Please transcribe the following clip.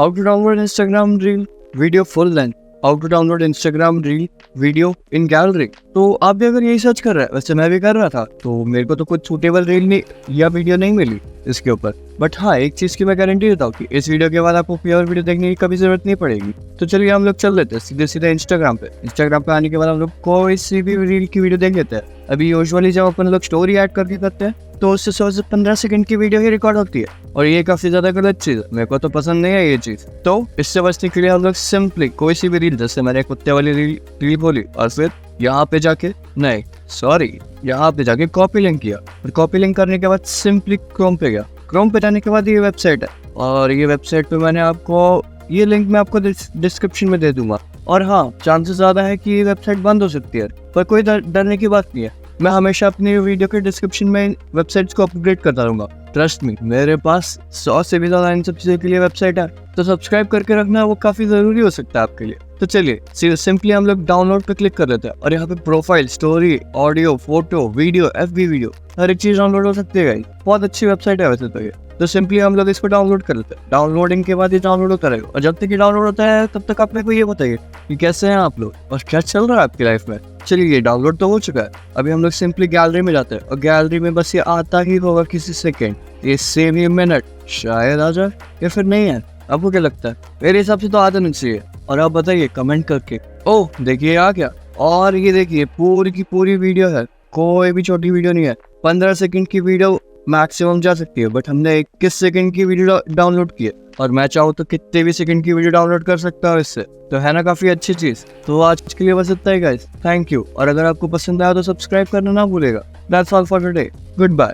How to download Instagram reel video full length, how to download Instagram reel video in gallery. तो आप भी अगर यही search कर रहे हैं, वैसे मैं भी कर रहा था, तो मेरे को तो कुछ सूटेबल रील नहीं या वीडियो नहीं मिली इसके ऊपर। बट हाँ, एक चीज़ की मैं गारंटी देता हूँ कि इस वीडियो के बाद आपको कोई और वीडियो देखने की कभी जरूरत नहीं पड़ेगी। तो चलिए हम लोग चल लेते हैं सीधे सीधे इंस्टाग्राम पे। इंस्टाग्राम पे आने के बाद हम लोग कोई सी भी रील की वीडियो देख लेते हैं। अभी यूजुअली जब अपन लोग स्टोरी ऐड करके करते हैं तो उससे 100 से 15 सेकंड की वीडियो ही रिकॉर्ड होती है, और ये काफी ज्यादा गलत चीज है। मेरे को तो पसंद नहीं है ये चीज। तो इससे बचने के लिए हम लोग सिंपली कोई सी भी रील, जैसे मैंने कुत्ते वाली रील बोली और फिर यहाँ पे जाके यहाँ पे जाके कॉपी लिंक किया, और कॉपी लिंक करने के बाद सिंपली क्रोम पे गया। क्रोम पे जाने के बाद ये वेबसाइट है, और ये वेबसाइट पे मैंने आपको ये लिंक मैं आपको डिस्क्रिप्शन में दे दूंगा। और हाँ, चांसेस ज्यादा है कि ये वेबसाइट बंद हो सकती है, पर कोई डरने की बात नहीं है। मैं हमेशा अपनी वीडियो के डिस्क्रिप्शन में वेबसाइट्स को अपग्रेड करता रहूंगा। ट्रस्ट मी, मेरे पास 100 से भी ज्यादा इन सब चीजों के लिए वेबसाइट है, तो सब्सक्राइब करके रखना वो काफी जरूरी हो सकता है आपके लिए। तो चलिए सिंपली हम लोग डाउनलोड पे क्लिक कर देते हैं, और यहाँ पे profile, story, audio, photo, video, FB video, हर एक चीज डाउनलोड हो सकती है। बहुत अच्छी वेबसाइट है वैसे तो ये। तो सिंपली हम लोग इसको डाउनलोड कर लेते हैं। डाउनलोडिंग के बाद ये डाउनलोड होता रहेगा, और जब तक ये डाउनलोड होता है तब तक आप मेरे को ये बताइए कि कैसे हैं आप लोग और क्या चल रहा है आपकी लाइफ में। चलिए, ये डाउनलोड तो हो चुका है। अभी हम लोग सिंपली गैलरी में जाते हैं, और गैलरी में बस ये आता ही होगा किसी सेकेंड, ये सेम ही मिनट शायद आ जाए या फिर नहीं है। आपको क्या लगता है? मेरे हिसाब से तो आ जाना चाहिए। और आप बताइए कमेंट करके। ओह देखिए आ गया, और ये देखिए पूरी की पूरी वीडियो है, कोई भी छोटी वीडियो नहीं है। 15 सेकंड की वीडियो मैक्सिमम जा सकती है, बट हमने 21 सेकंड की वीडियो डाउनलोड की है, और मैं चाहूँ तो कितने भी सेकंड की वीडियो डाउनलोड कर सकता हूँ इससे। तो है ना काफी अच्छी चीज। तो आज के लिए बस इतना ही गाइस, थैंक यू। और अगर आपको पसंद आया तो सब्सक्राइब करना ना भूलेगा। That's all for today, good bye.